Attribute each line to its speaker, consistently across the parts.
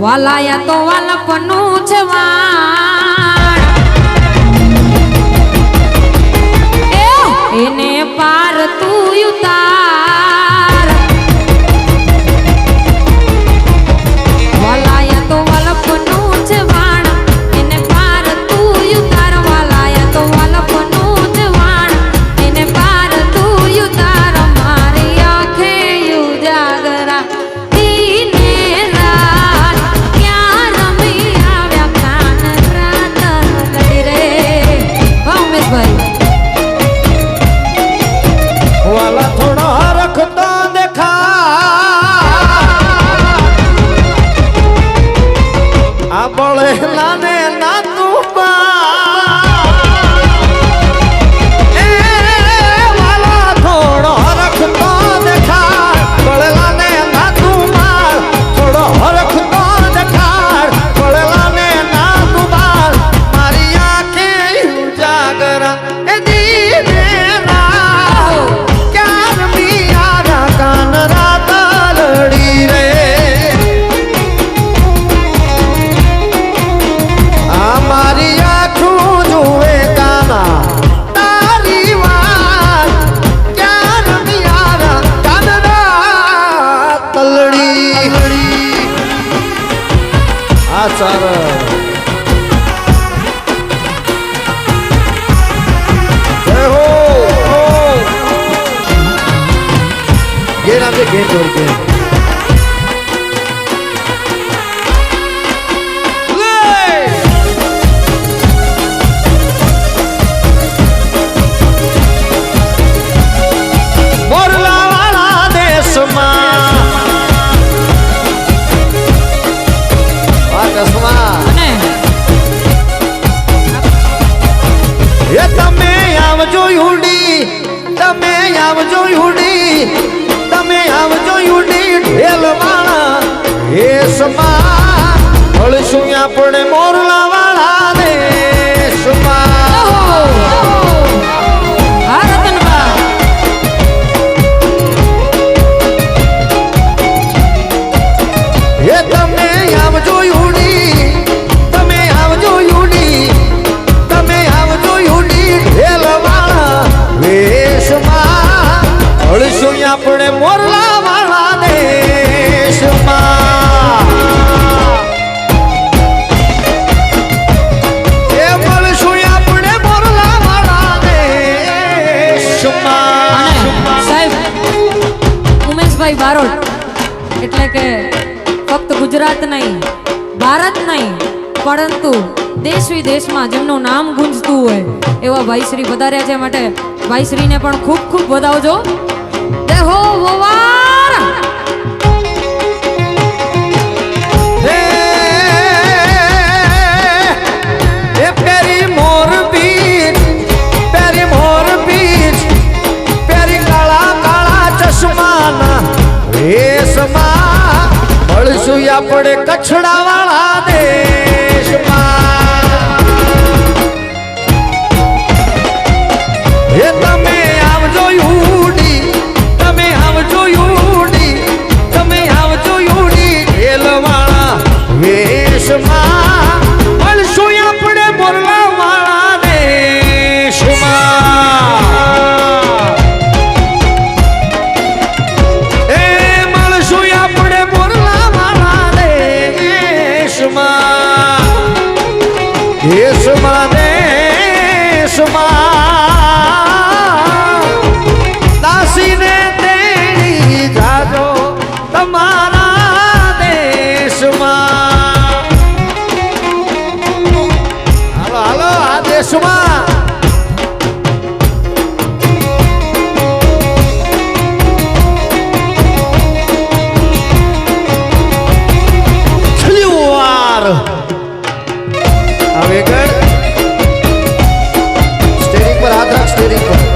Speaker 1: વાલાયા તો વાલપનું છે વાણ એને પાર તું ઉતાર વાલાયા તો વાલપનું છે વાણ એને પાર તું ઉતાર વાલાયા તો વાલપનું છે વાણ એને પાર તું ઉતાર મારી આંખે ઉજાગરા
Speaker 2: वाला थोड़ा रखता देखा आ बड़े लाने ना तू वाला थोड़ा रखता देखा बड़े लाने ना तू मार थोड़ा रखता देखा बड़े लाने ना तू मार मारी आंखें उजागरा ए दीने गेट और गेट मोरला वाला देश ये तमे आवजो युडी तमे आवजो युडी तमे आवजो युडी ढेलवाळा देशમાં મળશું આપણે મોરલા વાળા દેશમાં એ તમે આવજો યુડી તમે આવજો યુડી તમે આવજો યુડી ઢેલવાળા દેશમાં મળશું આપણે મોરલા વાળા દેશમાં એ મળશું આપણે મોરલા વાળા દેશમાં
Speaker 1: સાહેબ ઉમેશભાઈ બારોટ એટલે કે ફક્ત ગુજરાત નહીં ભારત નહીં પરંતુ દેશ વિદેશમાં જેમનું નામ ગુંજતું હોય એવા ભાઈશ્રી પધાર્યા છે માટે ભાઈશ્રીને પણ ખૂબ ખૂબ વધાવજો દેહો વવાર
Speaker 2: એ પેરી મોર બીચ પેરી કાળા કાળા ચશ્માના રેશમાં મળશું આપણે કચ્છડા વાળા દેશમાં એ તમે આવજો યુડી તમે આવજો યુડી તમે આવજો યુડી ઢેલવાળા વેશમાં મળશું આપણે મોરલા વાળા દેશમાં એ મળશું આપણે મોરલા વાળા દેશમાં દાસીને તેડી જાજો તમારા દેશમાં હાલો હાલો આ દેશમાં છેલ્લી વાર હવે ગણ સ્ટેરિંગ પર હાથ રાખ સ્ટેરિંગ પર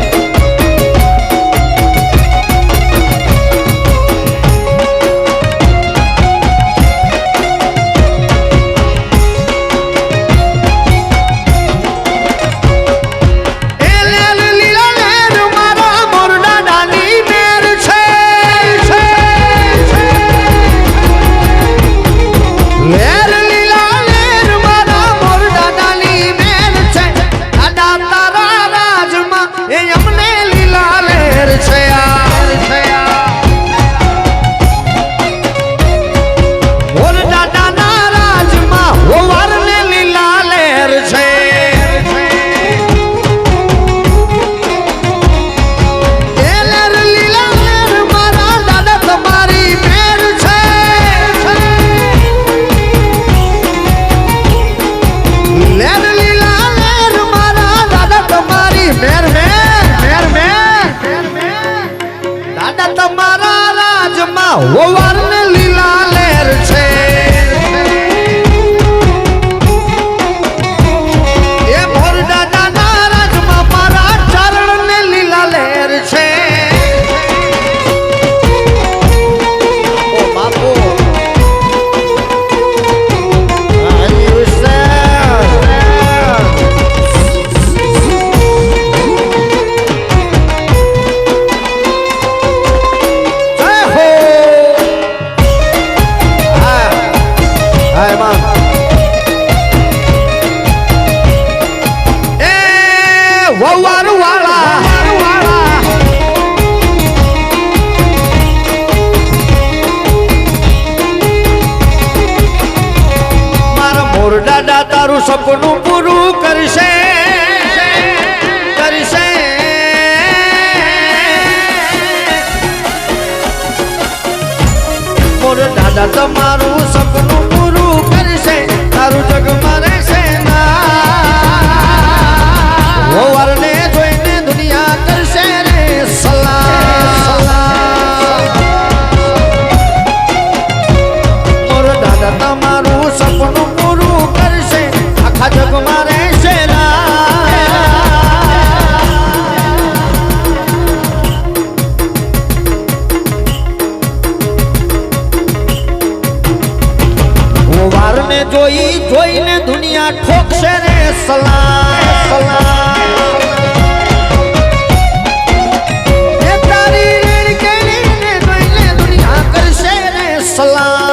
Speaker 2: દાદા તારું સપનું પૂરું કરશે કરશે મોર દાદા તમારું સપનું પૂરું કરશે તારું જગમાં રહેશે ના વારને જોઈને દુનિયા કરશે રે સલામ મોર દાદા તમારું સપનું પૂરું કરશે આખા જગમાં રહેશે વારને જોઈને દુનિયા ઠોકશે રે સલામ તારી રેડ કેરીને જોઈને દુનિયા કરશે રે સલામ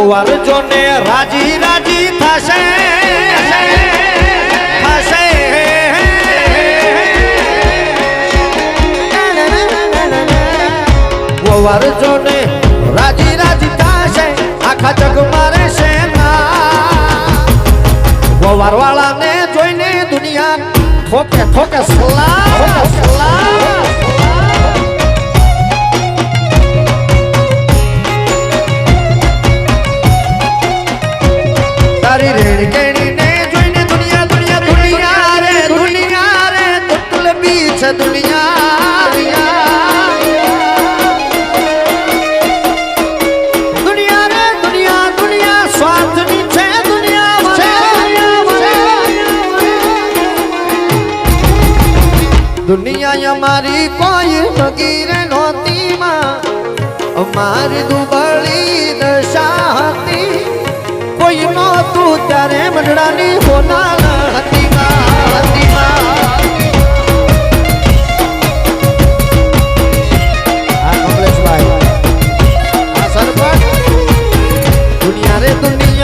Speaker 2: વાર જોને રાજી રાજી થશે વાર જોને રાજી રાજી થશે આખા જગમાં રહેશે ના વાર વાળાને જોઈને દુનિયા ઠોકે ઠોકે સલામ તારી રેડ કેણીને જોઈને દુનિયા દુનિયા દુનિયા રે તુટલ બી છે દુનિયા દુનિયા સ્વાર્થની છે દુનિયા અમારી કોઈ વગીરે નહોતી માં અમારી દુબળી દશા હતી કોઈ નહોતું ત્યારે મંડળાની હોનાલ હતી દુનિયા રે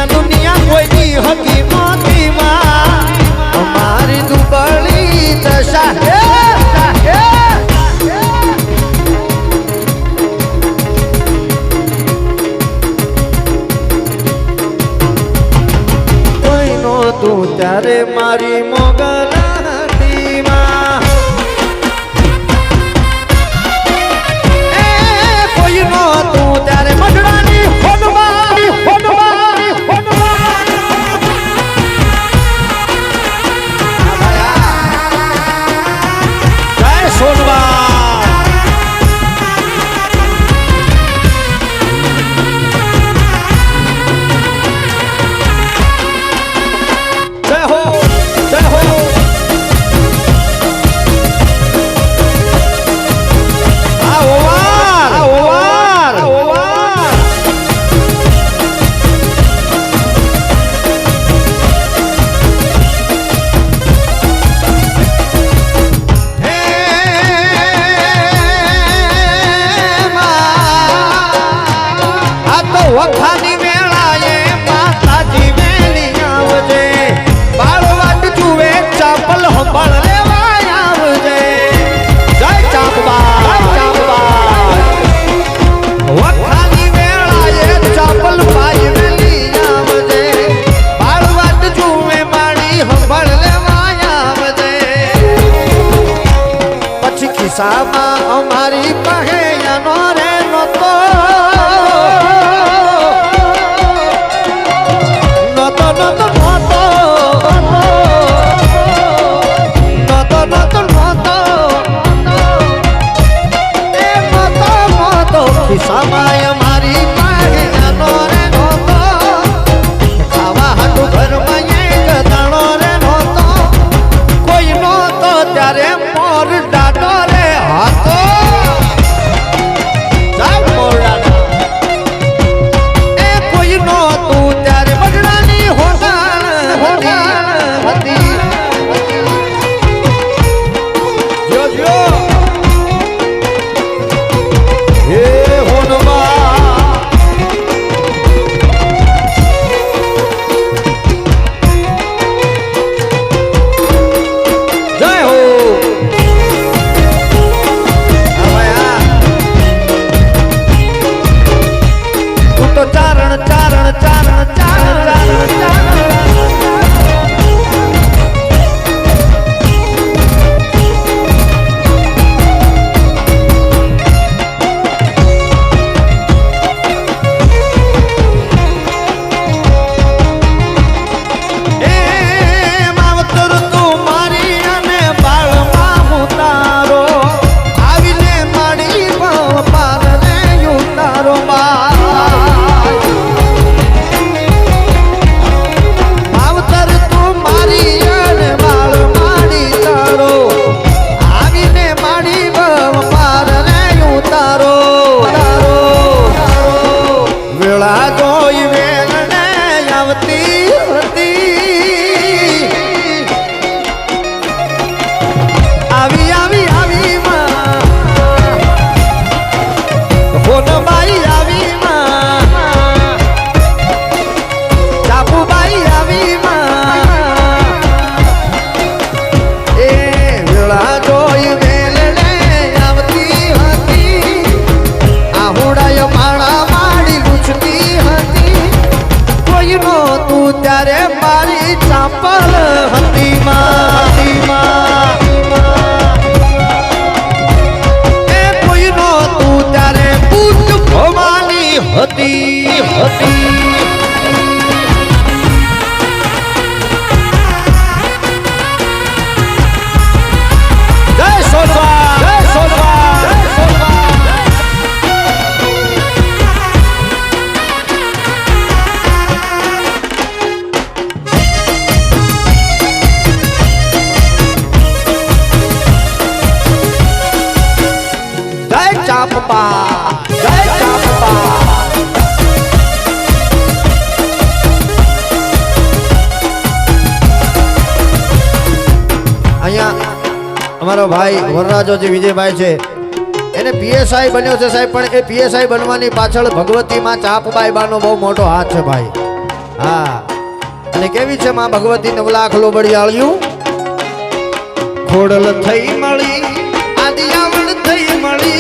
Speaker 2: દુનિયા કોઈની હતી નહોતી અમારી દુબળી દશા તું ત્યારે મારી મોગલ હતી માં કોઈ નો તું ત્યારે મંડળાની જય સોનવા વખાની વેળાએ માતાજી વેલી આવજે બાળવાટ જુએ ચાપલ હંભાળ લેવા આવજે જય ચાંપબા વખાની વેળાએ ચાપલ ભાઈ વેલી આવજે બાળવાટ જુએ મારી હંભાળ લેવા આવજે પછી ખિસ્સામાં અમારી પાસે નો રે નતો મારો બાઈ માવતર તું મારી અને માળ માડી તારો આવીને માડી બમ પાર રે ઉતારો વેળા જોઈ વેલને આવતી હતી આવી આવી આવી માં હોનબાઈ આવી માં ચાપુબાઈ આવી માં એ વેળા જોઈ વેલને આવતી હતી આહુડાય માળા માડી લૂછતી હતી કોઈ નહોતું ત્યારે મારી ચાપલ હતી માં એ કોઈ નહોતું ત્યારે બુટ ભવાની હતી જય સોનવા જય સોનવા જય સોનવા જય ચાંપા જય ચાંપા અહીંયા અમારો ભાઈ વરરાજો જે વિજયભાઈ છે એને પીએસઆઈ બન્યો છે સાહેબ પણ એ પીએસઆઈ બનવાની પાછળ ભગવતીમાં ચાંપબાઈ બાનો બહુ મોટો હાથ છે ભાઈ હા અને કેવી છે માં ભગવતી નવલાખ લોબડિયાળ્યું ખોડલ થઈ મળી આદિયાવળ થઈ મળી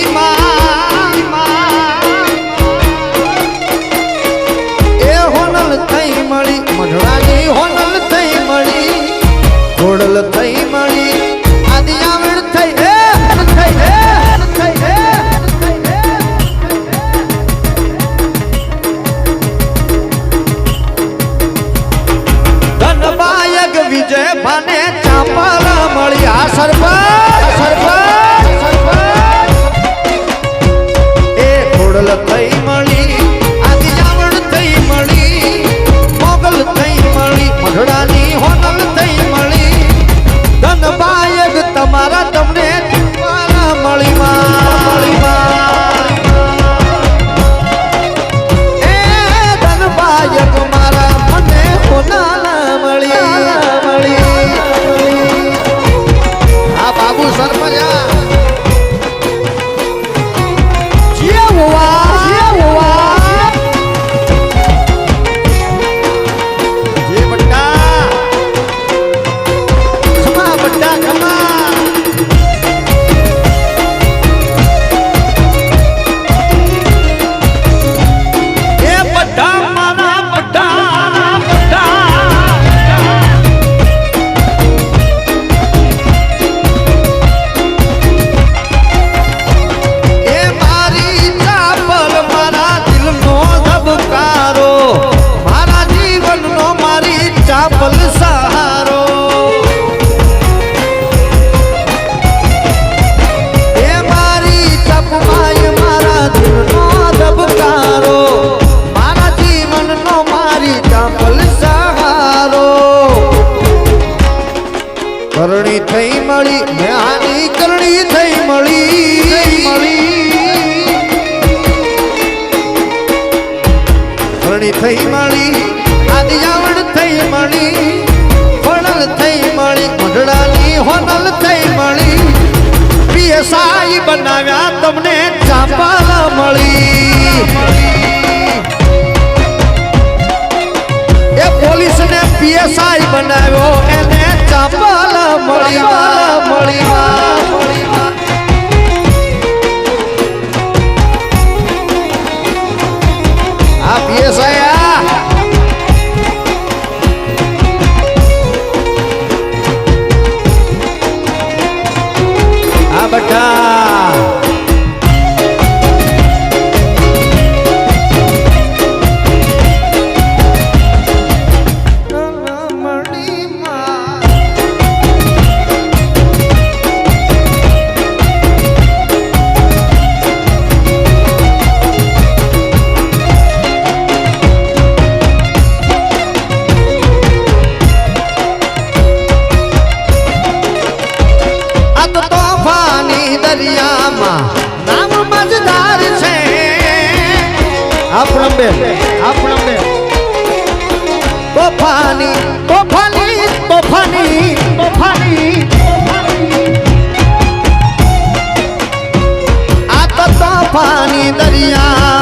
Speaker 2: એ હોનલ થઈ મળી મઢડાની હોનલ થઈ મળી ખોડલ થઈ મળી આદિયાવળ થઈ ધનબાયક વિજય ભાને ચાંપલ મળી આ સરપંચ એ ખોડલ થઈ મળી આદિયાવળ થઈ મળી મોગલ થઈ મળી મઢડાની હોનલ થઈ મળી ધનબાયક તમારા તમને ચાંપલ મળી એ ધનબાયક મારા મને હોનાલા મળી આ બાબુ સરપંચ ચાપલ સહારો એ મારી ચપમાય મારા દિલનો ધબકારો મારા જીવનનો મારી ચાપલ સહારો કરણી થઈ મળી જ્ઞાની કરણી થઈ મળી કરણી થઈ મળી આદિયાવળ થઈ મળી ફણલ થઈ મળી મઢડાની હોનલ થઈ મળી પીએસઆઈ બનાવ્યા તમને ચાંપલ મળી એ પોલીસને પીએસઆઈ બનાવ્યો એને ચાંપલ મળી આ પીએસઆઈ બટા આ પૂનમબેન તોફાની તોફાની તોફાની તોફાની આ તો તોફાની દરિયા